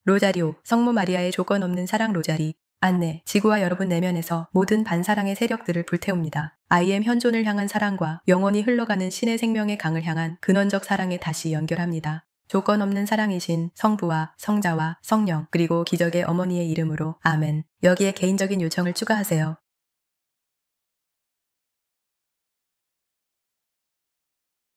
로자리오, 성모 마리아의 조건 없는 사랑 로자리, 안내, 지구와 여러분 내면에서 모든 반사랑의 세력들을 불태웁니다. I am 현존을 향한 사랑과 영원히 흘러가는 신의 생명의 강을 향한 근원적 사랑에 다시 연결합니다. 조건 없는 사랑이신 성부와 성자와 성령 그리고 기적의 어머니의 이름으로 아멘. 여기에 개인적인 요청을 추가하세요.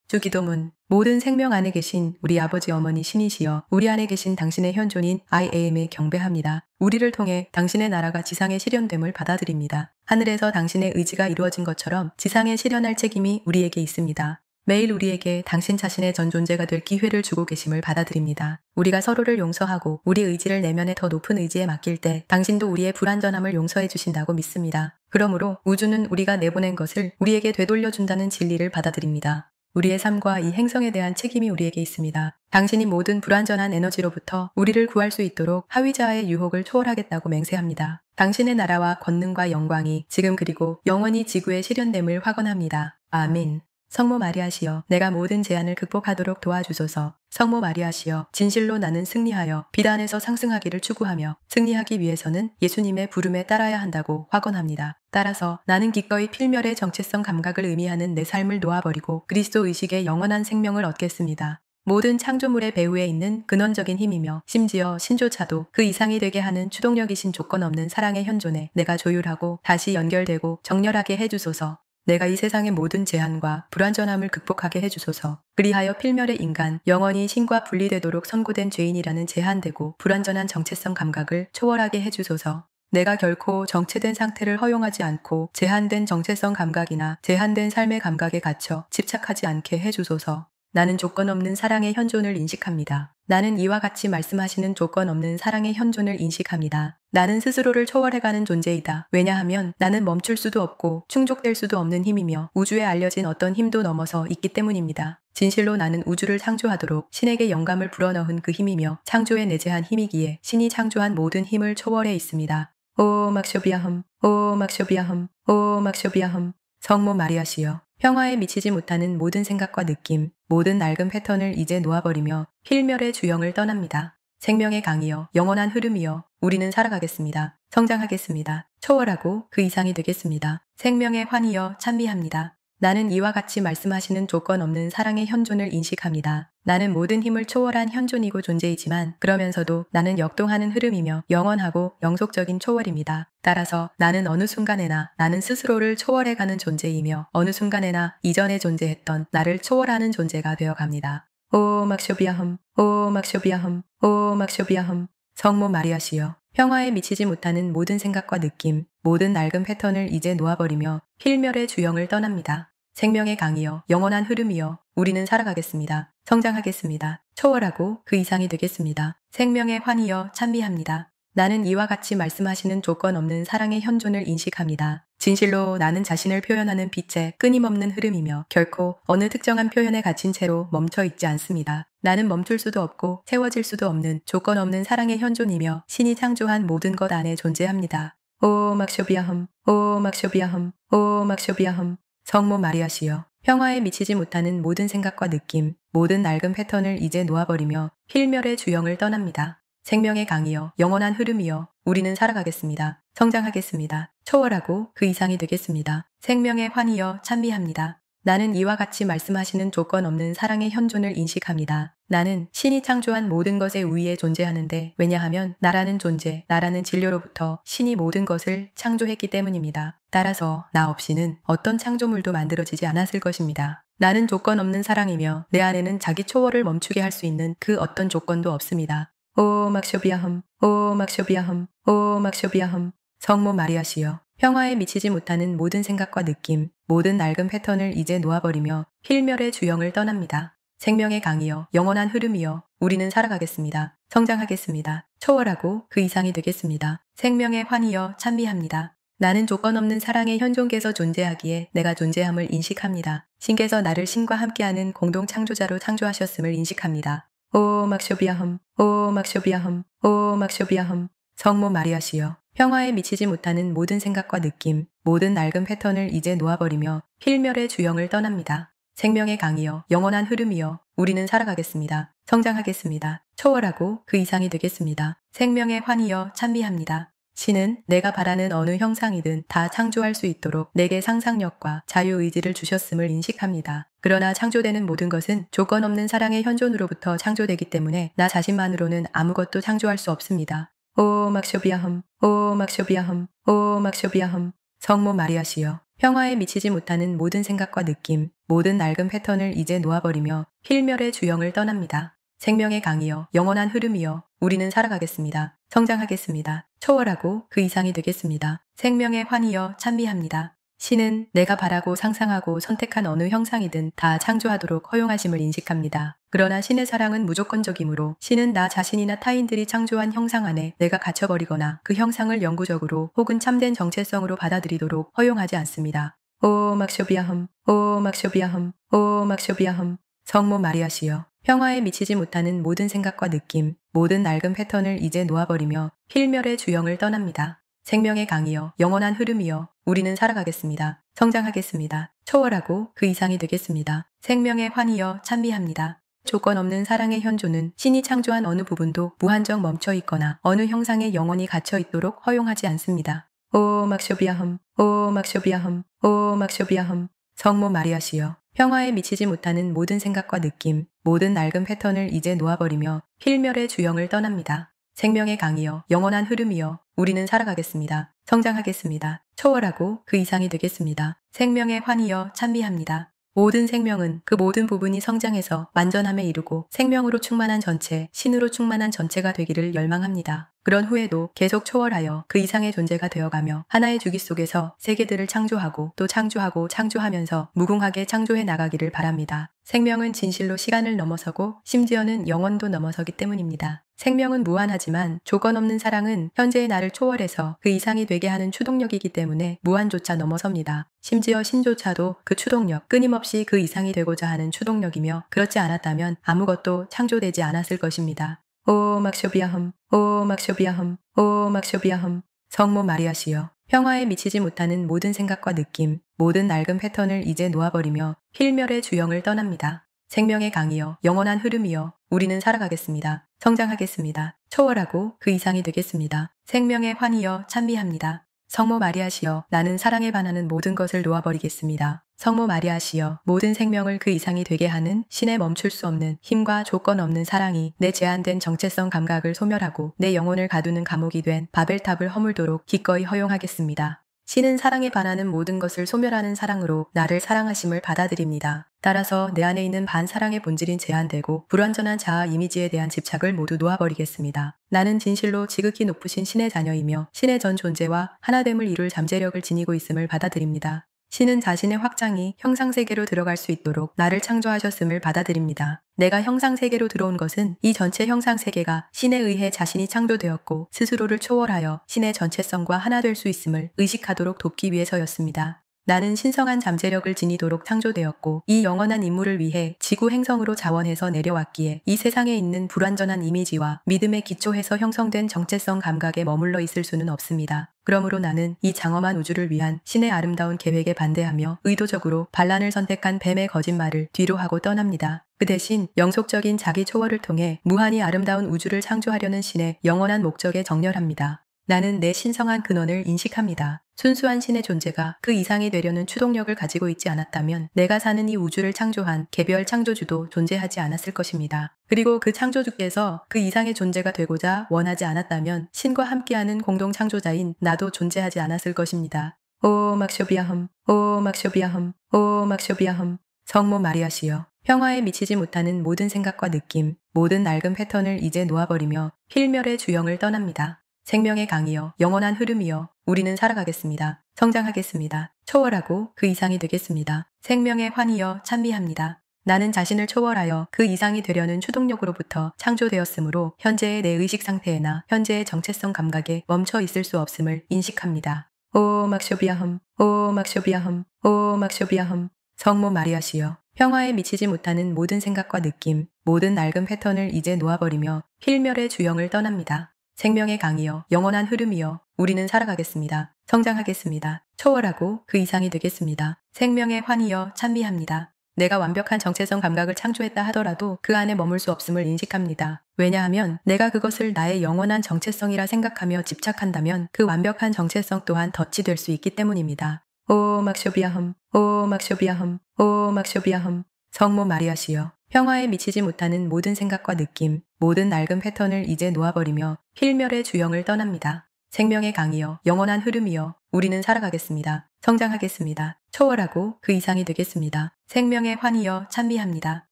주기도문. 모든 생명 안에 계신 우리 아버지 어머니 신이시여 우리 안에 계신 당신의 현존인 I am에 경배합니다. 우리를 통해 당신의 나라가 지상에 실현됨을 받아들입니다. 하늘에서 당신의 의지가 이루어진 것처럼 지상에 실현할 책임이 우리에게 있습니다. 매일 우리에게 당신 자신의 전 존재가 될 기회를 주고 계심을 받아들입니다. 우리가 서로를 용서하고 우리 의지를 내면의 더 높은 의지에 맡길 때 당신도 우리의 불완전함을 용서해 주신다고 믿습니다. 그러므로 우주는 우리가 내보낸 것을 우리에게 되돌려준다는 진리를 받아들입니다. 우리의 삶과 이 행성에 대한 책임이 우리에게 있습니다. 당신이 모든 불완전한 에너지로부터 우리를 구할 수 있도록 하위자의 유혹을 초월하겠다고 맹세합니다. 당신의 나라와 권능과 영광이 지금 그리고 영원히 지구에 실현됨을 확언합니다. 아멘. 성모 마리아시여, 내가 모든 제한을 극복하도록 도와주소서. 성모 마리아시여, 진실로 나는 승리하여 비단에서 상승하기를 추구하며 승리하기 위해서는 예수님의 부름에 따라야 한다고 확언합니다. 따라서 나는 기꺼이 필멸의 정체성 감각을 의미하는 내 삶을 놓아버리고 그리스도 의식의 영원한 생명을 얻겠습니다. 모든 창조물의 배후에 있는 근원적인 힘이며 심지어 신조차도 그 이상이 되게 하는 추동력이신 조건 없는 사랑의 현존에 내가 조율하고 다시 연결되고 정렬하게 해주소서. 내가 이 세상의 모든 제한과 불완전함을 극복하게 해주소서. 그리하여 필멸의 인간, 영원히 신과 분리되도록 선고된 죄인이라는 제한되고 불완전한 정체성 감각을 초월하게 해주소서. 내가 결코 정체된 상태를 허용하지 않고 제한된 정체성 감각이나 제한된 삶의 감각에 갇혀 집착하지 않게 해주소서. 나는 조건 없는 사랑의 현존을 인식합니다. 나는 이와 같이 말씀하시는 조건 없는 사랑의 현존을 인식합니다. 나는 스스로를 초월해가는 존재이다. 왜냐하면 나는 멈출 수도 없고 충족될 수도 없는 힘이며 우주에 알려진 어떤 힘도 넘어서 있기 때문입니다. 진실로 나는 우주를 창조하도록 신에게 영감을 불어넣은 그 힘이며 창조에 내재한 힘이기에 신이 창조한 모든 힘을 초월해 있습니다. 오 막쇼비아흠, 오 막쇼비아흠, 오 막쇼비아흠. 성모 마리아시여, 평화에 미치지 못하는 모든 생각과 느낌, 모든 낡은 패턴을 이제 놓아버리며 필멸의 주영을 떠납니다. 생명의 강이여, 영원한 흐름이여, 우리는 살아가겠습니다. 성장하겠습니다. 초월하고 그 이상이 되겠습니다. 생명의 환희여, 찬미합니다. 나는 이와 같이 말씀하시는 조건 없는 사랑의 현존을 인식합니다. 나는 모든 힘을 초월한 현존이고 존재이지만 그러면서도 나는 역동하는 흐름이며 영원하고 영속적인 초월입니다. 따라서 나는 어느 순간에나 나는 스스로를 초월해가는 존재이며 어느 순간에나 이전에 존재했던 나를 초월하는 존재가 되어갑니다. 오 막쇼비아흠, 오 막쇼비아흠, 오 막쇼비아흠. 성모 마리아시여, 평화에 미치지 못하는 모든 생각과 느낌, 모든 낡은 패턴을 이제 놓아버리며 필멸의 주영을 떠납니다. 생명의 강이여, 영원한 흐름이여, 우리는 살아가겠습니다. 성장하겠습니다. 초월하고 그 이상이 되겠습니다. 생명의 환희여, 찬미합니다. 나는 이와 같이 말씀하시는 조건 없는 사랑의 현존을 인식합니다. 진실로 나는 자신을 표현하는 빛의 끊임없는 흐름이며 결코 어느 특정한 표현에 갇힌 채로 멈춰 있지 않습니다. 나는 멈출 수도 없고 세워질 수도 없는 조건 없는 사랑의 현존이며 신이 창조한 모든 것 안에 존재합니다. 오 막쇼비아흠, 오 막쇼비아흠, 오 막쇼비아흠. 성모 마리아시여, 평화에 미치지 못하는 모든 생각과 느낌, 모든 낡은 패턴을 이제 놓아버리며 필멸의 주영을 떠납니다. 생명의 강이여, 영원한 흐름이여, 우리는 살아가겠습니다. 성장하겠습니다. 초월하고 그 이상이 되겠습니다. 생명의 환희여, 찬미합니다. 나는 이와 같이 말씀하시는 조건 없는 사랑의 현존을 인식합니다. 나는 신이 창조한 모든 것의 우위에 존재하는데 왜냐하면 나라는 존재, 나라는 진료로부터 신이 모든 것을 창조했기 때문입니다. 따라서 나 없이는 어떤 창조물도 만들어지지 않았을 것입니다. 나는 조건 없는 사랑이며 내 안에는 자기 초월을 멈추게 할 수 있는 그 어떤 조건도 없습니다. 오 막쇼비아흠, 오 막쇼비아흠, 오 막쇼비아흠. 성모 마리아시여, 평화에 미치지 못하는 모든 생각과 느낌, 모든 낡은 패턴을 이제 놓아버리며 필멸의 주영을 떠납니다. 생명의 강이여, 영원한 흐름이여, 우리는 살아가겠습니다. 성장하겠습니다. 초월하고 그 이상이 되겠습니다. 생명의 환희여, 찬미합니다. 나는 조건 없는 사랑의 현존께서 존재하기에 내가 존재함을 인식합니다. 신께서 나를 신과 함께하는 공동 창조자로 창조하셨음을 인식합니다. 오 막쇼비아흠, 오 막쇼비아흠, 오 막쇼비아흠. 성모 마리아시여, 평화에 미치지 못하는 모든 생각과 느낌, 모든 낡은 패턴을 이제 놓아버리며 필멸의 주영을 떠납니다. 생명의 강이여, 영원한 흐름이여, 우리는 살아가겠습니다. 성장하겠습니다. 초월하고 그 이상이 되겠습니다. 생명의 환희여 찬미합니다. 신은 내가 바라는 어느 형상이든 다 창조할 수 있도록 내게 상상력과 자유의지를 주셨음을 인식합니다. 그러나 창조되는 모든 것은 조건 없는 사랑의 현존으로부터 창조되기 때문에 나 자신만으로는 아무것도 창조할 수 없습니다. 오 막쇼비아흠, 오 막쇼비아흠, 오 막쇼비아흠. 성모 마리아시여, 평화에 미치지 못하는 모든 생각과 느낌, 모든 낡은 패턴을 이제 놓아버리며 필멸의 주영을 떠납니다. 생명의 강이여, 영원한 흐름이여, 우리는 살아가겠습니다. 성장하겠습니다. 초월하고 그 이상이 되겠습니다. 생명의 환희여 찬미합니다. 신은 내가 바라고 상상하고 선택한 어느 형상이든 다 창조하도록 허용하심을 인식합니다. 그러나 신의 사랑은 무조건적이므로 신은 나 자신이나 타인들이 창조한 형상 안에 내가 갇혀버리거나 그 형상을 영구적으로 혹은 참된 정체성으로 받아들이도록 허용하지 않습니다. 오 막쇼비아흠, 오 막쇼비아흠, 오 막쇼비아흠. 성모 마리아시여, 평화에 미치지 못하는 모든 생각과 느낌, 모든 낡은 패턴을 이제 놓아버리며 필멸의 주영을 떠납니다. 생명의 강이여, 영원한 흐름이여, 우리는 살아가겠습니다. 성장하겠습니다. 초월하고 그 이상이 되겠습니다. 생명의 환희여 찬미합니다. 조건 없는 사랑의 현존은 신이 창조한 어느 부분도 무한정 멈춰 있거나 어느 형상에 영원히 갇혀 있도록 허용하지 않습니다. 오 막쇼비아흠, 오 막쇼비아흠, 오 막쇼비아흠. 성모 마리아시여, 평화에 미치지 못하는 모든 생각과 느낌, 모든 낡은 패턴을 이제 놓아버리며 필멸의 주영을 떠납니다. 생명의 강이여, 영원한 흐름이여, 우리는 살아가겠습니다. 성장하겠습니다. 초월하고 그 이상이 되겠습니다. 생명의 환희여 찬미합니다. 모든 생명은 그 모든 부분이 성장해서 완전함에 이르고 생명으로 충만한 전체, 신으로 충만한 전체가 되기를 열망합니다. 그런 후에도 계속 초월하여 그 이상의 존재가 되어가며 하나의 주기 속에서 세계들을 창조하고 또 창조하고 창조하면서 무궁하게 창조해 나가기를 바랍니다. 생명은 진실로 시간을 넘어서고 심지어는 영원도 넘어서기 때문입니다. 생명은 무한하지만 조건 없는 사랑은 현재의 나를 초월해서 그 이상이 되게 하는 추동력이기 때문에 무한조차 넘어섭니다. 심지어 신조차도 그 추동력, 끊임없이 그 이상이 되고자 하는 추동력이며 그렇지 않았다면 아무것도 창조되지 않았을 것입니다. 오 막쇼비아흠, 오 막쇼비아흠, 오 막쇼비아흠. 성모 마리아시여, 평화에 미치지 못하는 모든 생각과 느낌, 모든 낡은 패턴을 이제 놓아버리며 필멸의 주영을 떠납니다. 생명의 강이여, 영원한 흐름이여, 우리는 살아가겠습니다. 성장하겠습니다. 초월하고 그 이상이 되겠습니다. 생명의 환희여 찬미합니다. 성모 마리아시여, 나는 사랑에 반하는 모든 것을 놓아버리겠습니다. 성모 마리아시여, 모든 생명을 그 이상이 되게 하는 신의 멈출 수 없는 힘과 조건 없는 사랑이 내 제한된 정체성 감각을 소멸하고 내 영혼을 가두는 감옥이 된 바벨탑을 허물도록 기꺼이 허용하겠습니다. 신은 사랑에 반하는 모든 것을 소멸하는 사랑으로 나를 사랑하심을 받아들입니다. 따라서 내 안에 있는 반사랑의 본질인 제한되고 불완전한 자아 이미지에 대한 집착을 모두 놓아버리겠습니다. 나는 진실로 지극히 높으신 신의 자녀이며 신의 전 존재와 하나됨을 이룰 잠재력을 지니고 있음을 받아들입니다. 신은 자신의 확장이 형상세계로 들어갈 수 있도록 나를 창조하셨음을 받아들입니다. 내가 형상세계로 들어온 것은 이 전체 형상세계가 신에 의해 자신이 창조되었고 스스로를 초월하여 신의 전체성과 하나 될 수 있음을 의식하도록 돕기 위해서였습니다. 나는 신성한 잠재력을 지니도록 창조되었고 이 영원한 임무를 위해 지구 행성으로 자원해서 내려왔기에 이 세상에 있는 불완전한 이미지와 믿음에 기초해서 형성된 정체성 감각에 머물러 있을 수는 없습니다. 그러므로 나는 이 장엄한 우주를 위한 신의 아름다운 계획에 반대하며 의도적으로 반란을 선택한 뱀의 거짓말을 뒤로하고 떠납니다. 그 대신 영속적인 자기 초월을 통해 무한히 아름다운 우주를 창조하려는 신의 영원한 목적에 정렬합니다. 나는 내 신성한 근원을 인식합니다. 순수한 신의 존재가 그 이상이 되려는 추동력을 가지고 있지 않았다면 내가 사는 이 우주를 창조한 개별 창조주도 존재하지 않았을 것입니다. 그리고 그 창조주께서 그 이상의 존재가 되고자 원하지 않았다면 신과 함께하는 공동 창조자인 나도 존재하지 않았을 것입니다. 오 막쇼비아흠, 오 막쇼비아흠, 오 막쇼비아흠. 성모 마리아시여, 평화에 미치지 못하는 모든 생각과 느낌, 모든 낡은 패턴을 이제 놓아버리며 필멸의 주영을 떠납니다. 생명의 강이여, 영원한 흐름이여, 우리는 살아가겠습니다. 성장하겠습니다. 초월하고 그 이상이 되겠습니다. 생명의 환희여 찬미합니다. 나는 자신을 초월하여 그 이상이 되려는 추동력으로부터 창조되었으므로 현재의 내 의식 상태나 현재의 정체성 감각에 멈춰 있을 수 없음을 인식합니다. 오 막쇼비아흠, 오 막쇼비아흠, 오 막쇼비아흠. 성모 마리아시여, 평화에 미치지 못하는 모든 생각과 느낌, 모든 낡은 패턴을 이제 놓아버리며 필멸의 주영을 떠납니다. 생명의 강이여, 영원한 흐름이여, 우리는 살아가겠습니다. 성장하겠습니다. 초월하고 그 이상이 되겠습니다. 생명의 환희여 찬미합니다. 내가 완벽한 정체성 감각을 창조했다 하더라도 그 안에 머물 수 없음을 인식합니다. 왜냐하면 내가 그것을 나의 영원한 정체성이라 생각하며 집착한다면 그 완벽한 정체성 또한 덫이 될 수 있기 때문입니다. 오 막쇼비아흠, 오 막쇼비아흠, 오 막쇼비아흠. 성모 마리아시여, 평화에 미치지 못하는 모든 생각과 느낌, 모든 낡은 패턴을 이제 놓아버리며 필멸의 주영을 떠납니다. 생명의 강이여, 영원한 흐름이여, 우리는 살아가겠습니다. 성장하겠습니다. 초월하고 그 이상이 되겠습니다. 생명의 환희여, 찬미합니다.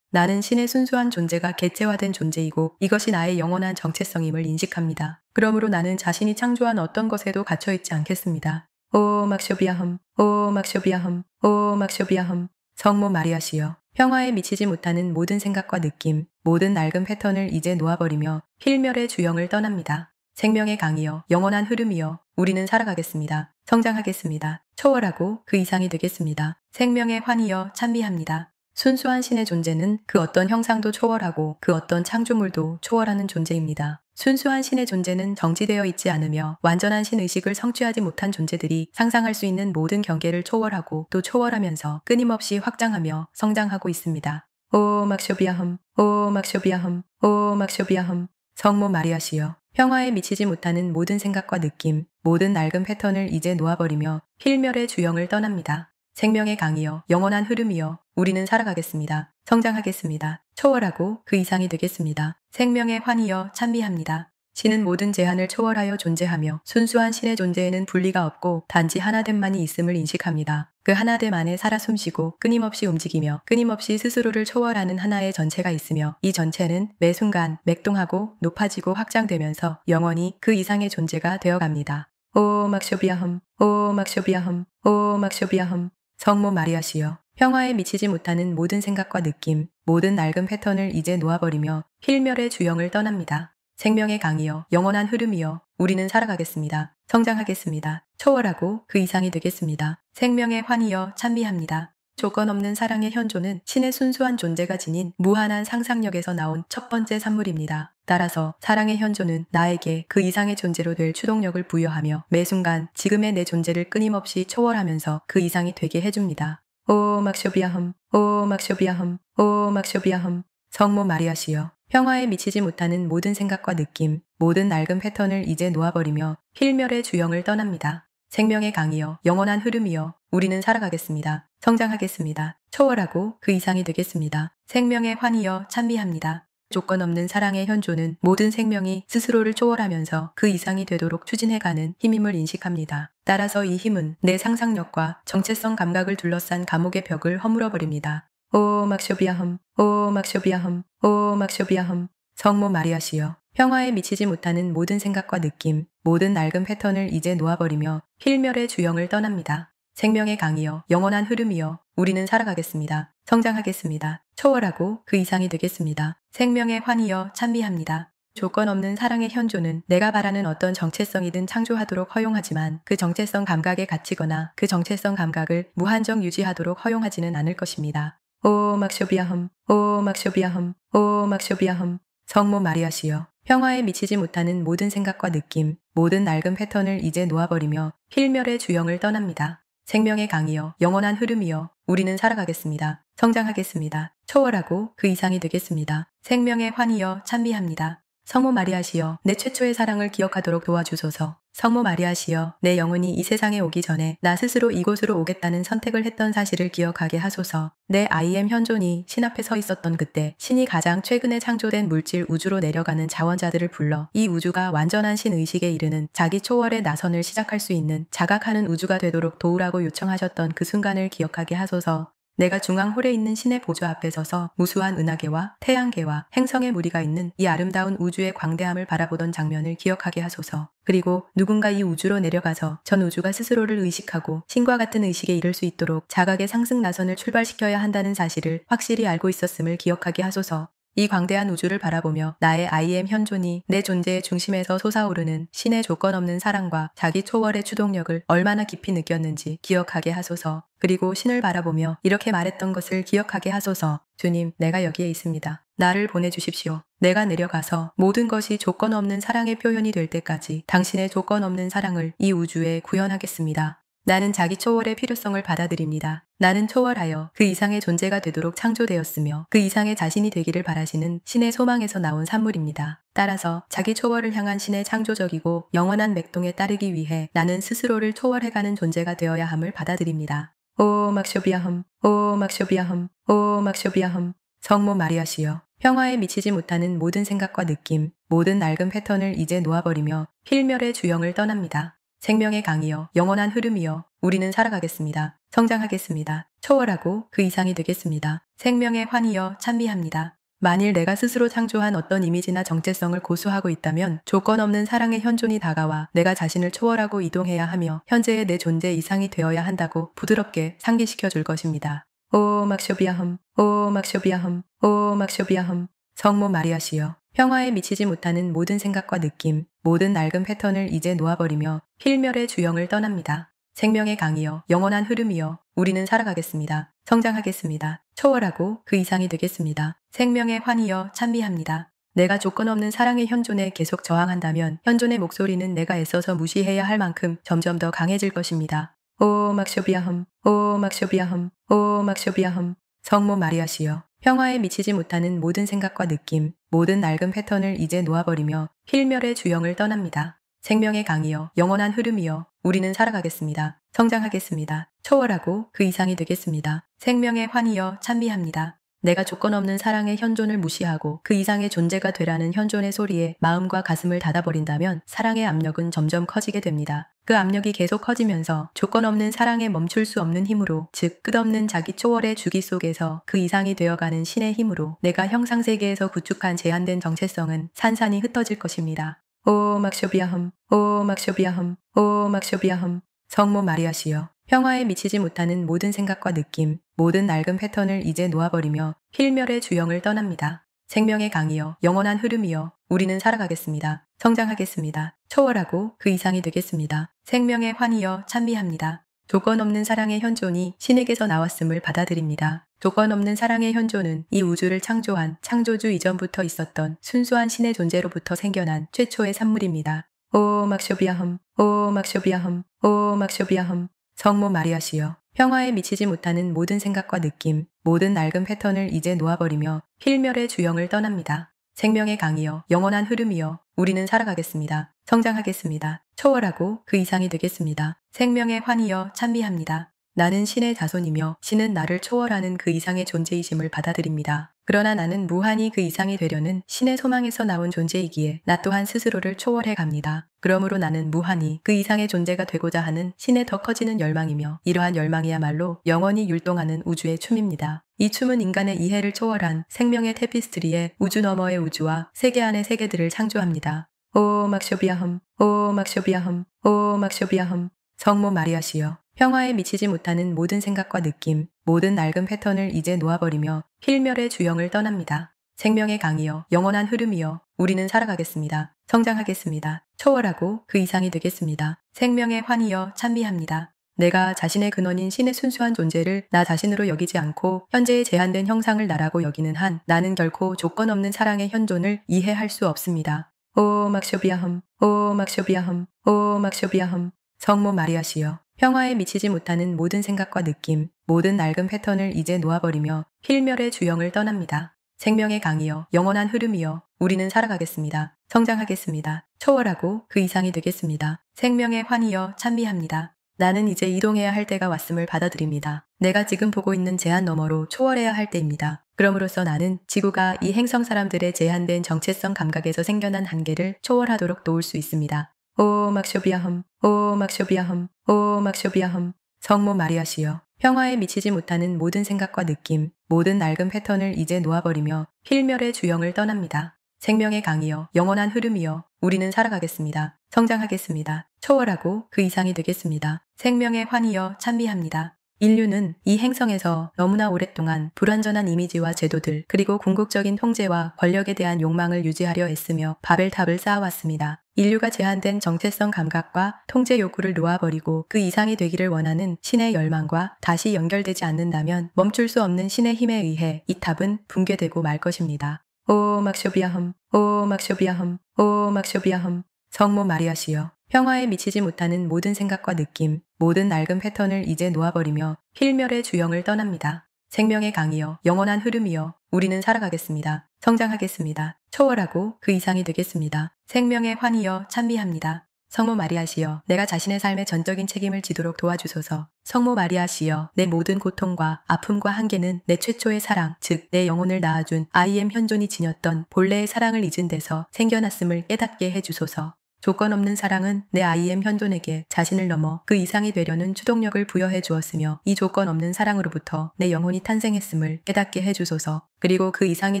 나는 신의 순수한 존재가 개체화된 존재이고 이것이 나의 영원한 정체성임을 인식합니다. 그러므로 나는 자신이 창조한 어떤 것에도 갇혀있지 않겠습니다. 오 막쇼비아흠, 오 막쇼비아흠, 오 막쇼비아흠. 성모 마리아시여, 평화에 미치지 못하는 모든 생각과 느낌, 모든 낡은 패턴을 이제 놓아버리며 필멸의 주영을 떠납니다. 생명의 강이여, 영원한 흐름이여, 우리는 살아가겠습니다. 성장하겠습니다. 초월하고 그 이상이 되겠습니다. 생명의 환희여, 찬미합니다. 순수한 신의 존재는 그 어떤 형상도 초월하고 그 어떤 창조물도 초월하는 존재입니다. 순수한 신의 존재는 정지되어 있지 않으며 완전한 신의식을 성취하지 못한 존재들이 상상할 수 있는 모든 경계를 초월하고 또 초월하면서 끊임없이 확장하며 성장하고 있습니다. 오 막쇼비아흠, 오 막쇼비아흠, 오 막쇼비아흠. 성모 마리아시여, 평화에 미치지 못하는 모든 생각과 느낌, 모든 낡은 패턴을 이제 놓아버리며 필멸의 주영을 떠납니다. 생명의 강이여, 영원한 흐름이여, 우리는 살아가겠습니다. 성장하겠습니다. 초월하고 그 이상이 되겠습니다. 생명의 환희여, 찬미합니다. 신은 모든 제한을 초월하여 존재하며 순수한 신의 존재에는 분리가 없고 단지 하나됨만이 있음을 인식합니다. 그 하나됨 안에 살아 숨쉬고 끊임없이 움직이며 끊임없이 스스로를 초월하는 하나의 전체가 있으며 이 전체는 매 순간 맥동하고 높아지고 확장되면서 영원히 그 이상의 존재가 되어갑니다. 오 막쇼비아흠, 오 막쇼비아흠, 오 막쇼비아흠. 성모 마리아시여, 평화에 미치지 못하는 모든 생각과 느낌, 모든 낡은 패턴을 이제 놓아버리며 필멸의 주영을 떠납니다. 생명의 강이여, 영원한 흐름이여, 우리는 살아가겠습니다. 성장하겠습니다. 초월하고 그 이상이 되겠습니다. 생명의 환희여, 찬미합니다. 조건 없는 사랑의 현존은 신의 순수한 존재가 지닌 무한한 상상력에서 나온 첫 번째 산물입니다. 따라서 사랑의 현존은 나에게 그 이상의 존재로 될 추동력을 부여하며 매 순간 지금의 내 존재를 끊임없이 초월하면서 그 이상이 되게 해줍니다. 오 막쇼비아흠, 오 막쇼비아흠, 오 막쇼비아흠. 성모 마리아시여, 평화에 미치지 못하는 모든 생각과 느낌, 모든 낡은 패턴을 이제 놓아버리며 필멸의 주영을 떠납니다. 생명의 강이여, 영원한 흐름이여, 우리는 살아가겠습니다. 성장하겠습니다. 초월하고 그 이상이 되겠습니다. 생명의 환희여, 찬미합니다. 조건 없는 사랑의 현존은 모든 생명이 스스로를 초월하면서 그 이상이 되도록 추진해가는 힘임을 인식합니다. 따라서 이 힘은 내 상상력과 정체성 감각을 둘러싼 감옥의 벽을 허물어버립니다. 오 막쇼비아흠, 오 막쇼비아흠, 오 막쇼비아흠. 성모 마리아시여, 평화에 미치지 못하는 모든 생각과 느낌, 모든 낡은 패턴을 이제 놓아버리며 필멸의 주영을 떠납니다. 생명의 강이여, 영원한 흐름이여, 우리는 살아가겠습니다. 성장하겠습니다. 초월하고 그 이상이 되겠습니다. 생명의 환희여, 찬미합니다. 조건 없는 사랑의 현존은 내가 바라는 어떤 정체성이든 창조하도록 허용하지만 그 정체성 감각에 갇히거나 그 정체성 감각을 무한정 유지하도록 허용하지는 않을 것입니다. 오 막쇼비아흠, 오 막쇼비아흠, 오 막쇼비아흠. 성모 마리아시여, 평화에 미치지 못하는 모든 생각과 느낌, 모든 낡은 패턴을 이제 놓아버리며 필멸의 주영을 떠납니다. 생명의 강이여, 영원한 흐름이여, 우리는 살아가겠습니다. 성장하겠습니다. 초월하고 그 이상이 되겠습니다. 생명의 환희여, 찬미합니다. 성모 마리아시여, 내 최초의 사랑을 기억하도록 도와주소서. 성모 마리아시여, 내 영혼이 이 세상에 오기 전에 나 스스로 이곳으로 오겠다는 선택을 했던 사실을 기억하게 하소서. 내 I am 현존이 신 앞에 서 있었던 그때 신이 가장 최근에 창조된 물질 우주로 내려가는 자원자들을 불러 이 우주가 완전한 신의식에 이르는 자기 초월의 나선을 시작할 수 있는 자각하는 우주가 되도록 도우라고 요청하셨던 그 순간을 기억하게 하소서. 내가 중앙홀에 있는 신의 보좌 앞에 서서 무수한 은하계와 태양계와 행성의 무리가 있는 이 아름다운 우주의 광대함을 바라보던 장면을 기억하게 하소서. 그리고 누군가 이 우주로 내려가서 전 우주가 스스로를 의식하고 신과 같은 의식에 이를 수 있도록 자각의 상승 나선을 출발시켜야 한다는 사실을 확실히 알고 있었음을 기억하게 하소서. 이 광대한 우주를 바라보며 나의 I am 현존이 내 존재의 중심에서 솟아오르는 신의 조건 없는 사랑과 자기 초월의 추동력을 얼마나 깊이 느꼈는지 기억하게 하소서. 그리고 신을 바라보며 이렇게 말했던 것을 기억하게 하소서. 주님, 내가 여기에 있습니다. 나를 보내주십시오. 내가 내려가서 모든 것이 조건 없는 사랑의 표현이 될 때까지 당신의 조건 없는 사랑을 이 우주에 구현하겠습니다. 나는 자기 초월의 필요성을 받아들입니다. 나는 초월하여 그 이상의 존재가 되도록 창조되었으며 그 이상의 자신이 되기를 바라시는 신의 소망에서 나온 산물입니다. 따라서 자기 초월을 향한 신의 창조적이고 영원한 맥동에 따르기 위해 나는 스스로를 초월해가는 존재가 되어야 함을 받아들입니다. 오 막쇼비아흠, 오 막쇼비아흠, 오 막쇼비아흠. 성모 마리아시여, 평화에 미치지 못하는 모든 생각과 느낌, 모든 낡은 패턴을 이제 놓아버리며 필멸의 주영을 떠납니다. 생명의 강이여, 영원한 흐름이여, 우리는 살아가겠습니다. 성장하겠습니다. 초월하고 그 이상이 되겠습니다. 생명의 환희여, 찬미합니다. 만일 내가 스스로 창조한 어떤 이미지나 정체성을 고수하고 있다면 조건 없는 사랑의 현존이 다가와 내가 자신을 초월하고 이동해야 하며 현재의 내 존재 이상이 되어야 한다고 부드럽게 상기시켜 줄 것입니다. 오 막쇼비아흠, 오 막쇼비아흠, 오 막쇼비아흠. 성모 마리아시여, 평화에 미치지 못하는 모든 생각과 느낌, 모든 낡은 패턴을 이제 놓아버리며 필멸의 주영을 떠납니다. 생명의 강이여, 영원한 흐름이여, 우리는 살아가겠습니다. 성장하겠습니다. 초월하고 그 이상이 되겠습니다. 생명의 환희여, 찬미합니다. 내가 조건 없는 사랑의 현존에 계속 저항한다면 현존의 목소리는 내가 애써서 무시해야 할 만큼 점점 더 강해질 것입니다. 오 막쇼비아흠, 오 막쇼비아흠, 오 막쇼비아흠. 성모 마리아시여, 평화에 미치지 못하는 모든 생각과 느낌, 모든 낡은 패턴을 이제 놓아버리며 필멸의 주영을 떠납니다. 생명의 강이여, 영원한 흐름이여, 우리는 살아가겠습니다. 성장하겠습니다. 초월하고 그 이상이 되겠습니다. 생명의 환희여, 찬미합니다. 내가 조건 없는 사랑의 현존을 무시하고 그 이상의 존재가 되라는 현존의 소리에 마음과 가슴을 닫아버린다면 사랑의 압력은 점점 커지게 됩니다. 그 압력이 계속 커지면서 조건 없는 사랑에 멈출 수 없는 힘으로, 즉 끝없는 자기 초월의 주기 속에서 그 이상이 되어가는 신의 힘으로 내가 형상세계에서 구축한 제한된 정체성은 산산이 흩어질 것입니다. 오 막쇼비아흠, 오 막쇼비아흠, 오 막쇼비아흠. 성모 마리아시여, 평화에 미치지 못하는 모든 생각과 느낌, 모든 낡은 패턴을 이제 놓아버리며 필멸의 주영을 떠납니다. 생명의 강이여, 영원한 흐름이여, 우리는 살아가겠습니다. 성장하겠습니다. 초월하고 그 이상이 되겠습니다. 생명의 환희여, 찬미합니다. 조건 없는 사랑의 현존이 신에게서 나왔음을 받아들입니다. 조건 없는 사랑의 현존은 이 우주를 창조한 창조주 이전부터 있었던 순수한 신의 존재로부터 생겨난 최초의 산물입니다. 오 막쇼비아흠, 오 막쇼비아흠, 오 막쇼비아흠. 성모 마리아시여, 평화에 미치지 못하는 모든 생각과 느낌, 모든 낡은 패턴을 이제 놓아버리며 필멸의 주영을 떠납니다. 생명의 강이여, 영원한 흐름이여, 우리는 살아가겠습니다. 성장하겠습니다. 초월하고 그 이상이 되겠습니다. 생명의 환희여, 찬미합니다. 나는 신의 자손이며 신은 나를 초월하는 그 이상의 존재이심을 받아들입니다. 그러나 나는 무한히 그 이상이 되려는 신의 소망에서 나온 존재이기에 나 또한 스스로를 초월해 갑니다. 그러므로 나는 무한히 그 이상의 존재가 되고자 하는 신의 더 커지는 열망이며 이러한 열망이야말로 영원히 율동하는 우주의 춤입니다. 이 춤은 인간의 이해를 초월한 생명의 테피스트리에 우주 너머의 우주와 세계 안의 세계들을 창조합니다. 오 막쇼비아흠, 오 막쇼비아흠, 오 막쇼비아흠. 성모 마리아시여, 평화에 미치지 못하는 모든 생각과 느낌, 모든 낡은 패턴을 이제 놓아버리며 필멸의 주영을 떠납니다. 생명의 강이여, 영원한 흐름이여, 우리는 살아가겠습니다. 성장하겠습니다. 초월하고 그 이상이 되겠습니다. 생명의 환희여, 찬미합니다. 내가 자신의 근원인 신의 순수한 존재를 나 자신으로 여기지 않고 현재의 제한된 형상을 나라고 여기는 한 나는 결코 조건 없는 사랑의 현존을 이해할 수 없습니다. 오 막쇼비아흠, 오 막쇼비아흠, 오 막쇼비아흠. 성모 마리아시여, 평화에 미치지 못하는 모든 생각과 느낌, 모든 낡은 패턴을 이제 놓아버리며 필멸의 주영을 떠납니다. 생명의 강이여, 영원한 흐름이여, 우리는 살아가겠습니다. 성장하겠습니다. 초월하고 그 이상이 되겠습니다. 생명의 환희여, 찬미합니다. 나는 이제 이동해야 할 때가 왔음을 받아들입니다. 내가 지금 보고 있는 제한 너머로 초월해야 할 때입니다. 그럼으로써 나는 지구가 이 행성 사람들의 제한된 정체성 감각에서 생겨난 한계를 초월하도록 도울 수 있습니다. 오 막쇼비아흠, 오 막쇼비아흠, 오 막쇼비아흠. 성모 마리아시여, 평화에 미치지 못하는 모든 생각과 느낌, 모든 낡은 패턴을 이제 놓아버리며 필멸의 주영을 떠납니다. 생명의 강이여, 영원한 흐름이여, 우리는 살아가겠습니다. 성장하겠습니다. 초월하고 그 이상이 되겠습니다. 생명의 환희여, 찬미합니다. 인류는 이 행성에서 너무나 오랫동안 불완전한 이미지와 제도들 그리고 궁극적인 통제와 권력에 대한 욕망을 유지하려 애쓰며 바벨탑을 쌓아왔습니다. 인류가 제한된 정체성 감각과 통제 요구를 놓아버리고 그 이상이 되기를 원하는 신의 열망과 다시 연결되지 않는다면 멈출 수 없는 신의 힘에 의해 이 탑은 붕괴되고 말 것입니다. 오 막쇼비아흠, 오 막쇼비아흠, 오 막쇼비아흠. 성모 마리아시여, 평화에 미치지 못하는 모든 생각과 느낌, 모든 낡은 패턴을 이제 놓아버리며 필멸의 주영을 떠납니다. 생명의 강이여, 영원한 흐름이여, 우리는 살아가겠습니다. 성장하겠습니다. 초월하고 그 이상이 되겠습니다. 생명의 환희여, 찬미합니다. 성모 마리아시여, 내가 자신의 삶의 전적인 책임을 지도록 도와주소서. 성모 마리아시여, 내 모든 고통과 아픔과 한계는 내 최초의 사랑, 즉 내 영혼을 낳아준 I am 현존이 지녔던 본래의 사랑을 잊은 데서 생겨났음을 깨닫게 해주소서. 조건 없는 사랑은 내 I am 현존에게 자신을 넘어 그 이상이 되려는 추동력을 부여해 주었으며 이 조건 없는 사랑으로부터 내 영혼이 탄생했음을 깨닫게 해주소서. 그리고 그 이상이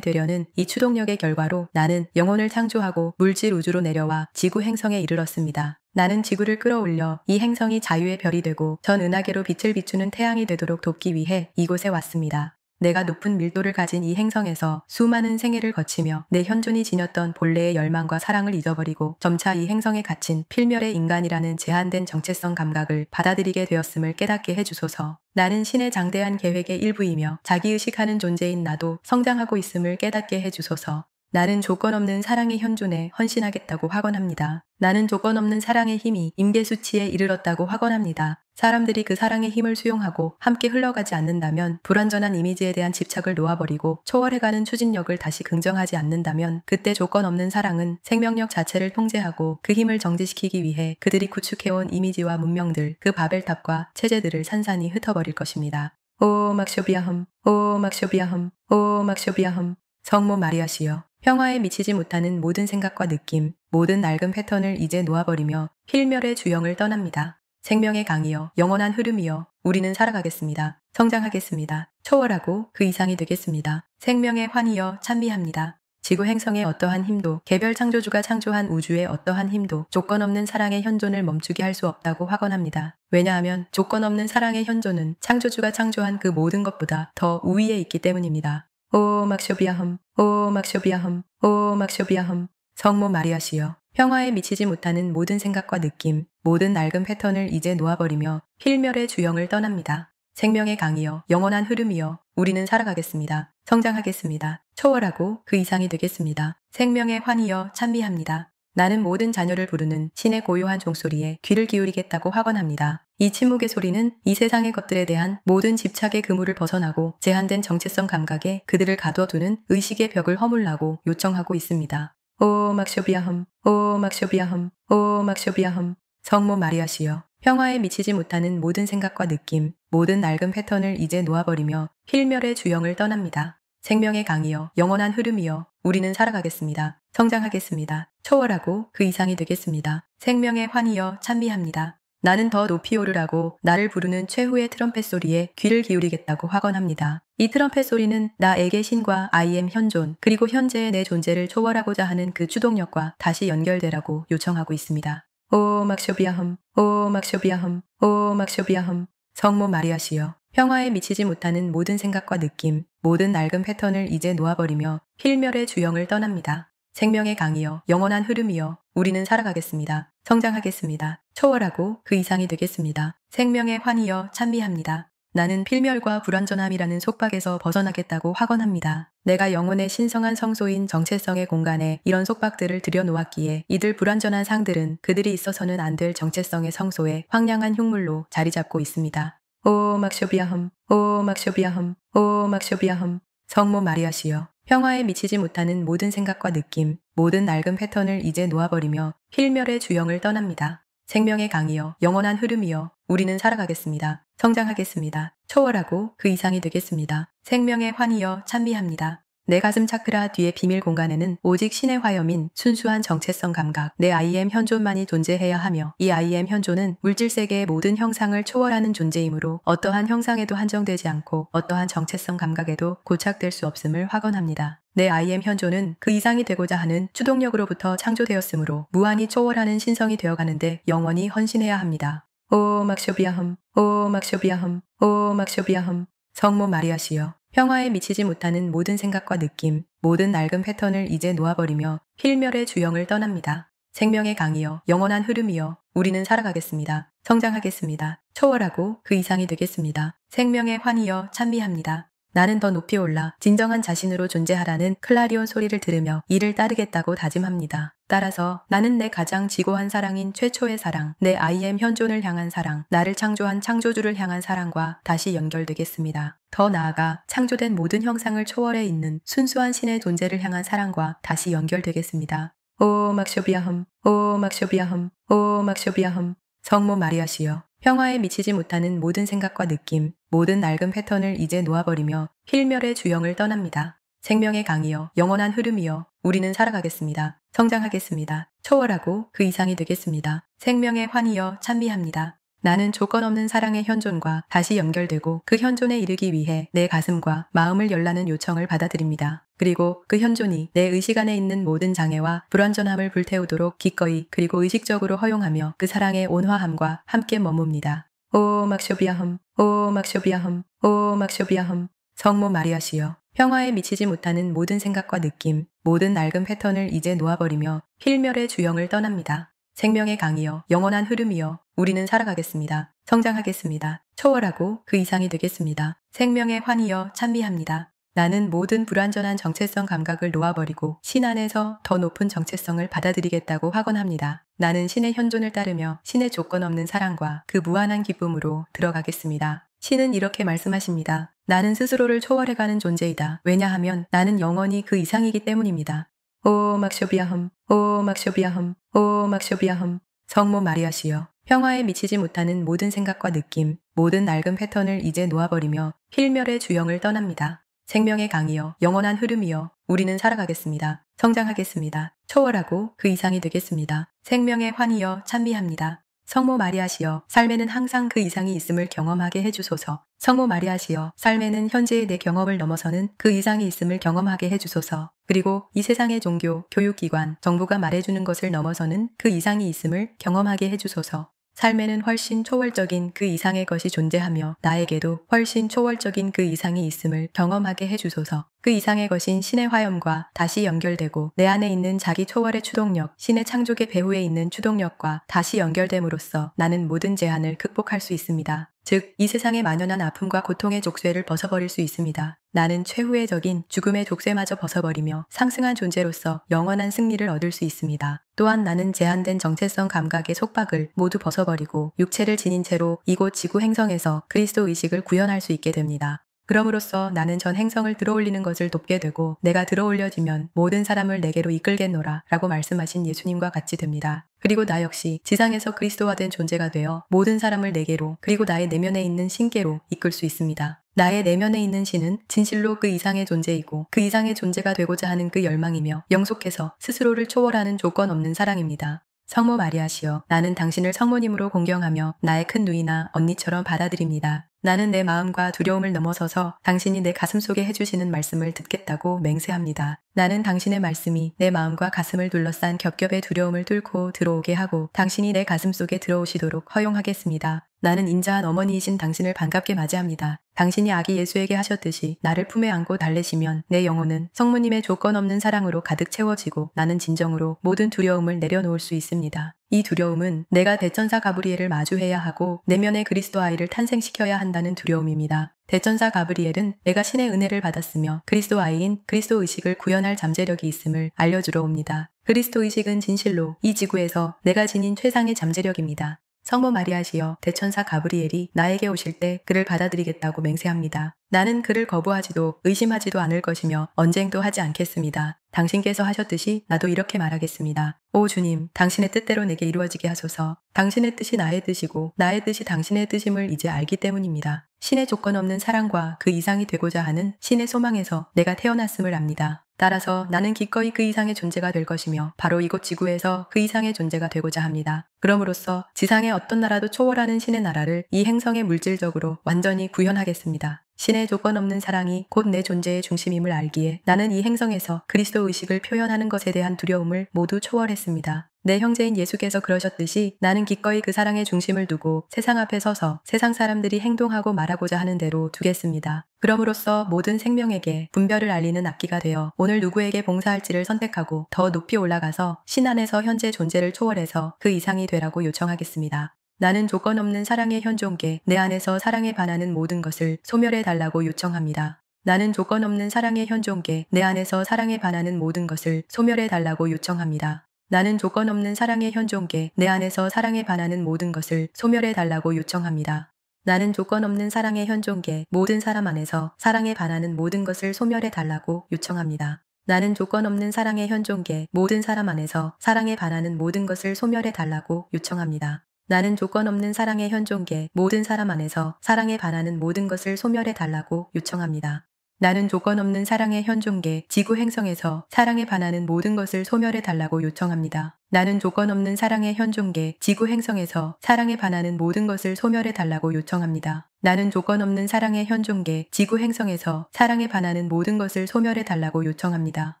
되려는 이 추동력의 결과로 나는 영혼을 창조하고 물질 우주로 내려와 지구 행성에 이르렀습니다. 나는 지구를 끌어올려 이 행성이 자유의 별이 되고 전 은하계로 빛을 비추는 태양이 되도록 돕기 위해 이곳에 왔습니다. 내가 높은 밀도를 가진 이 행성에서 수많은 생애를 거치며 내 현존이 지녔던 본래의 열망과 사랑을 잊어버리고 점차 이 행성에 갇힌 필멸의 인간이라는 제한된 정체성 감각을 받아들이게 되었음을 깨닫게 해주소서. 나는 신의 장대한 계획의 일부이며 자기의식하는 존재인 나도 성장하고 있음을 깨닫게 해주소서. 나는 조건 없는 사랑의 현존에 헌신하겠다고 확언합니다. 나는 조건 없는 사랑의 힘이 임계수치에 이르렀다고 확언합니다. 사람들이 그 사랑의 힘을 수용하고 함께 흘러가지 않는다면, 불완전한 이미지에 대한 집착을 놓아버리고 초월해가는 추진력을 다시 긍정하지 않는다면 그때 조건 없는 사랑은 생명력 자체를 통제하고 그 힘을 정지시키기 위해 그들이 구축해온 이미지와 문명들, 그 바벨탑과 체제들을 산산이 흩어버릴 것입니다. 오 막쇼비아흠, 오 막쇼비아흠, 오 막쇼비아흠. 성모 마리아시여, 평화에 미치지 못하는 모든 생각과 느낌, 모든 낡은 패턴을 이제 놓아버리며 필멸의 주영을 떠납니다. 생명의 강이여, 영원한 흐름이여, 우리는 살아가겠습니다. 성장하겠습니다. 초월하고 그 이상이 되겠습니다. 생명의 환희여, 찬미합니다. 지구 행성의 어떠한 힘도, 개별 창조주가 창조한 우주의 어떠한 힘도 조건 없는 사랑의 현존을 멈추게 할 수 없다고 확언합니다. 왜냐하면 조건 없는 사랑의 현존은 창조주가 창조한 그 모든 것보다 더 우위에 있기 때문입니다. 오 막쇼비아흠, 오 막쇼비아흠, 오 막쇼비아흠. 성모 마리아시여, 평화에 미치지 못하는 모든 생각과 느낌, 모든 낡은 패턴을 이제 놓아버리며 필멸의 주영을 떠납니다. 생명의 강이여, 영원한 흐름이여, 우리는 살아가겠습니다. 성장하겠습니다. 초월하고 그 이상이 되겠습니다. 생명의 환희여, 찬미합니다. 나는 모든 자녀를 부르는 신의 고요한 종소리에 귀를 기울이겠다고 확언합니다. 이 침묵의 소리는 이 세상의 것들에 대한 모든 집착의 그물을 벗어나고 제한된 정체성 감각에 그들을 가둬두는 의식의 벽을 허물라고 요청하고 있습니다. 오 막쇼비아흠, 오 막쇼비아흠, 오 막쇼비아흠. 성모 마리아시여, 평화에 미치지 못하는 모든 생각과 느낌, 모든 낡은 패턴을 이제 놓아버리며 필멸의 주영을 떠납니다. 생명의 강이여, 영원한 흐름이여, 우리는 살아가겠습니다. 성장하겠습니다. 초월하고 그 이상이 되겠습니다. 생명의 환희여, 찬미합니다. 나는 더 높이 오르라고 나를 부르는 최후의 트럼펫 소리에 귀를 기울이겠다고 확언합니다. 이 트럼펫 소리는 나에게 신과 I am 현존, 그리고 현재의 내 존재를 초월하고자 하는 그 추동력과 다시 연결되라고 요청하고 있습니다. 오 막쇼비아흠, 오 막쇼비아흠, 오 막쇼비아흠. 성모 마리아시여, 평화에 미치지 못하는 모든 생각과 느낌, 모든 낡은 패턴을 이제 놓아버리며 필멸의 주영을 떠납니다. 생명의 강이여, 영원한 흐름이여, 우리는 살아가겠습니다. 성장하겠습니다. 초월하고 그 이상이 되겠습니다. 생명의 환희여, 찬미합니다. 나는 필멸과 불완전함이라는 속박에서 벗어나겠다고 확언합니다. 내가 영혼의 신성한 성소인 정체성의 공간에 이런 속박들을 들여놓았기에 이들 불완전한 상들은 그들이 있어서는 안 될 정체성의 성소에 황량한 흉물로 자리 잡고 있습니다. 오 막쇼비아흠, 오 막쇼비아흠, 오 막쇼비아흠. 성모 마리아시여, 평화에 미치지 못하는 모든 생각과 느낌, 모든 낡은 패턴을 이제 놓아버리며 필멸의 주영을 떠납니다. 생명의 강이여, 영원한 흐름이여, 우리는 살아가겠습니다. 성장하겠습니다. 초월하고 그 이상이 되겠습니다. 생명의 환희여, 찬미합니다. 내 가슴 차크라 뒤의 비밀 공간에는 오직 신의 화염인 순수한 정체성 감각, 내 I am 현존만이 존재해야 하며, 이 I am 현존은 물질 세계의 모든 형상을 초월하는 존재이므로 어떠한 형상에도 한정되지 않고 어떠한 정체성 감각에도 고착될 수 없음을 확언합니다. 내 I am 현존은 그 이상이 되고자 하는 추동력으로부터 창조되었으므로 무한히 초월하는 신성이 되어가는데 영원히 헌신해야 합니다. 오 막쇼비아흠, 오 막쇼비아흠, 오 막쇼비아흠. 성모 마리아시여, 평화에 미치지 못하는 모든 생각과 느낌, 모든 낡은 패턴을 이제 놓아버리며 필멸의 주영을 떠납니다. 생명의 강이여, 영원한 흐름이여, 우리는 살아가겠습니다. 성장하겠습니다. 초월하고 그 이상이 되겠습니다. 생명의 환희여, 찬미합니다. 나는 더 높이 올라 진정한 자신으로 존재하라는 클라리온 소리를 들으며 이를 따르겠다고 다짐합니다. 따라서 나는 내 가장 지고한 사랑인 최초의 사랑, 내 I am 현존을 향한 사랑, 나를 창조한 창조주를 향한 사랑과 다시 연결되겠습니다. 더 나아가 창조된 모든 형상을 초월해 있는 순수한 신의 존재를 향한 사랑과 다시 연결되겠습니다. 오 막쇼비아흠, 오 막쇼비아흠, 오 막쇼비아흠. 성모 마리아시여, 평화에 미치지 못하는 모든 생각과 느낌, 모든 낡은 패턴을 이제 놓아버리며 필멸의 주영을 떠납니다. 생명의 강이여, 영원한 흐름이여, 우리는 살아가겠습니다. 성장하겠습니다. 초월하고 그 이상이 되겠습니다. 생명의 환희여, 찬미합니다. 나는 조건 없는 사랑의 현존과 다시 연결되고 그 현존에 이르기 위해 내 가슴과 마음을 열라는 요청을 받아들입니다. 그리고 그 현존이 내 의식 안에 있는 모든 장애와 불완전함을 불태우도록 기꺼이 그리고 의식적으로 허용하며 그 사랑의 온화함과 함께 머뭅니다. 오 막쇼비아흠, 오 막쇼비아흠, 오 막쇼비아흠. 성모 마리아시여, 평화에 미치지 못하는 모든 생각과 느낌, 모든 낡은 패턴을 이제 놓아버리며 필멸의 주영을 떠납니다. 생명의 강이여, 영원한 흐름이여, 우리는 살아가겠습니다. 성장하겠습니다. 초월하고 그 이상이 되겠습니다. 생명의 환희여, 찬미합니다. 나는 모든 불완전한 정체성 감각을 놓아버리고 신 안에서 더 높은 정체성을 받아들이겠다고 확언합니다. 나는 신의 현존을 따르며 신의 조건 없는 사랑과 그 무한한 기쁨으로 들어가겠습니다. 신은 이렇게 말씀하십니다. 나는 스스로를 초월해가는 존재이다. 왜냐하면 나는 영원히 그 이상이기 때문입니다. 오 막쇼비아흠, 오 막쇼비아흠, 오 막쇼비아흠. 성모 마리아시여, 평화에 미치지 못하는 모든 생각과 느낌, 모든 낡은 패턴을 이제 놓아버리며 필멸의 주영을 떠납니다. 생명의 강이여, 영원한 흐름이여, 우리는 살아가겠습니다. 성장하겠습니다. 초월하고 그 이상이 되겠습니다. 생명의 환희여, 찬미합니다. 성모 마리아시여, 삶에는 항상 그 이상이 있음을 경험하게 해주소서. 성모 마리아시여, 삶에는 현재의 내 경험을 넘어서는 그 이상이 있음을 경험하게 해주소서. 그리고 이 세상의 종교, 교육기관, 정부가 말해주는 것을 넘어서는 그 이상이 있음을 경험하게 해주소서. 삶에는 훨씬 초월적인 그 이상의 것이 존재하며 나에게도 훨씬 초월적인 그 이상이 있음을 경험하게 해주소서. 그 이상의 것인 신의 화염과 다시 연결되고 내 안에 있는 자기 초월의 추동력, 신의 창조의 배후에 있는 추동력과 다시 연결됨으로써 나는 모든 제한을 극복할 수 있습니다. 즉, 이 세상의 만연한 아픔과 고통의 족쇄를 벗어버릴 수 있습니다. 나는 최후의 적인 죽음의 족쇄마저 벗어버리며 상승한 존재로서 영원한 승리를 얻을 수 있습니다. 또한 나는 제한된 정체성 감각의 속박을 모두 벗어버리고 육체를 지닌 채로 이곳 지구 행성에서 그리스도 의식을 구현할 수 있게 됩니다. 그럼으로써 나는 전 행성을 들어올리는 것을 돕게 되고 내가 들어올려지면 모든 사람을 내게로 이끌겠노라 라고 말씀하신 예수님과 같이 됩니다. 그리고 나 역시 지상에서 그리스도화된 존재가 되어 모든 사람을 내게로 그리고 나의 내면에 있는 신께로 이끌 수 있습니다. 나의 내면에 있는 신은 진실로 그 이상의 존재이고 그 이상의 존재가 되고자 하는 그 열망이며 영속해서 스스로를 초월하는 조건 없는 사랑입니다. 성모 마리아시여, 나는 당신을 성모님으로 공경하며 나의 큰 누이나 언니처럼 받아들입니다. 나는 내 마음과 두려움을 넘어서서 당신이 내 가슴 속에 해주시는 말씀을 듣겠다고 맹세합니다. 나는 당신의 말씀이 내 마음과 가슴을 둘러싼 겹겹의 두려움을 뚫고 들어오게 하고 당신이 내 가슴 속에 들어오시도록 허용하겠습니다. 나는 인자한 어머니이신 당신을 반갑게 맞이합니다. 당신이 아기 예수에게 하셨듯이 나를 품에 안고 달래시면 내 영혼은 성모님의 조건 없는 사랑으로 가득 채워지고 나는 진정으로 모든 두려움을 내려놓을 수 있습니다. 이 두려움은 내가 대천사 가브리엘을 마주해야 하고 내면의 그리스도 아이를 탄생시켜야 한다는 두려움입니다. 대천사 가브리엘은 내가 신의 은혜를 받았으며 그리스도 아이인 그리스도 의식을 구현할 잠재력이 있음을 알려주러 옵니다. 그리스도 의식은 진실로 이 지구에서 내가 지닌 최상의 잠재력입니다. 성모 마리아시여, 대천사 가브리엘이 나에게 오실 때 그를 받아들이겠다고 맹세합니다. 나는 그를 거부하지도 의심하지도 않을 것이며 언쟁도 하지 않겠습니다. 당신께서 하셨듯이 나도 이렇게 말하겠습니다. 오 주님, 당신의 뜻대로 내게 이루어지게 하소서. 당신의 뜻이 나의 뜻이고 나의 뜻이 당신의 뜻임을 이제 알기 때문입니다. 신의 조건 없는 사랑과 그 이상이 되고자 하는 신의 소망에서 내가 태어났음을 압니다. 따라서 나는 기꺼이 그 이상의 존재가 될 것이며 바로 이곳 지구에서 그 이상의 존재가 되고자 합니다. 그럼으로써 지상의 어떤 나라도 초월하는 신의 나라를 이 행성에 물질적으로 완전히 구현하겠습니다. 신의 조건 없는 사랑이 곧 내 존재의 중심임을 알기에 나는 이 행성에서 그리스도 의식을 표현하는 것에 대한 두려움을 모두 초월했습니다. 내 형제인 예수께서 그러셨듯이 나는 기꺼이 그 사랑의 중심을 두고 세상 앞에 서서 세상 사람들이 행동하고 말하고자 하는 대로 두겠습니다. 그럼으로써 모든 생명에게 분별을 알리는 악기가 되어 오늘 누구에게 봉사할지를 선택하고 더 높이 올라가서 신 안에서 현재 존재를 초월해서 그 이상이 되라고 요청하겠습니다. 나는 조건 없는 사랑의 현존께 내 안에서 사랑에 반하는 모든 것을 소멸해 달라고 요청합니다. 나는 조건 없는 사랑의 현존께 내 안에서 사랑에 반하는 모든 것을 소멸해 달라고 요청합니다. 나는 조건 없는 사랑의 현존께 내 안에서 사랑에 반하는 모든 것을 소멸해 달라고 요청합니다. 나는 조건 없는 사랑의 현존께 모든 사람 안에서 사랑에 반하는 모든 것을 소멸해 달라고 요청합니다. 나는 조건 없는 사랑의 현존께 모든 사람 안에서 사랑에 반하는 모든 것을 소멸해 달라고 요청합니다. 나는 조건 없는 사랑의 현존께 모든 사람 안에서 사랑에 반하는 모든 것을 소멸해 달라고 요청합니다. 나는 조건 없는 사랑의 현존께 지구 행성에서 사랑에 반하는 모든 것을 소멸해 달라고 요청합니다. 나는 조건 없는 사랑의 현존께 지구 행성에서 사랑에 반하는 모든 것을 소멸해 달라고 요청합니다. 나는 조건 없는 사랑의 현존께 지구 행성에서 사랑에 반하는 모든 것을 소멸해 달라고 요청합니다.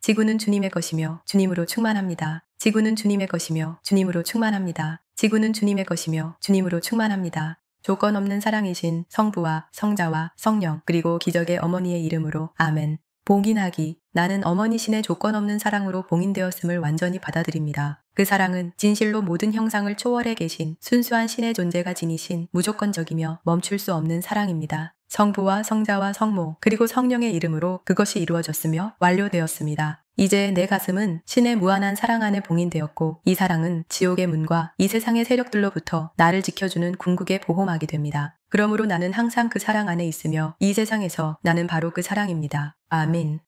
지구는 주님의 것이며 주님으로 충만합니다. 지구는 주님의 것이며 주님으로 충만합니다. 지구는 주님의 것이며 주님으로 충만합니다. 조건 없는 사랑이신 성부와 성자와 성령 그리고 기적의 어머니의 이름으로 아멘. 봉인하기. 나는 어머니신의 조건 없는 사랑으로 봉인되었음을 완전히 받아들입니다. 그 사랑은 진실로 모든 형상을 초월해 계신 순수한 신의 존재가 지니신 무조건적이며 멈출 수 없는 사랑입니다. 성부와 성자와 성모 그리고 성령의 이름으로 그것이 이루어졌으며 완료되었습니다. 이제 내 가슴은 신의 무한한 사랑 안에 봉인되었고 이 사랑은 지옥의 문과 이 세상의 세력들로부터 나를 지켜주는 궁극의 보호막이 됩니다. 그러므로 나는 항상 그 사랑 안에 있으며 이 세상에서 나는 바로 그 사랑입니다. 아멘.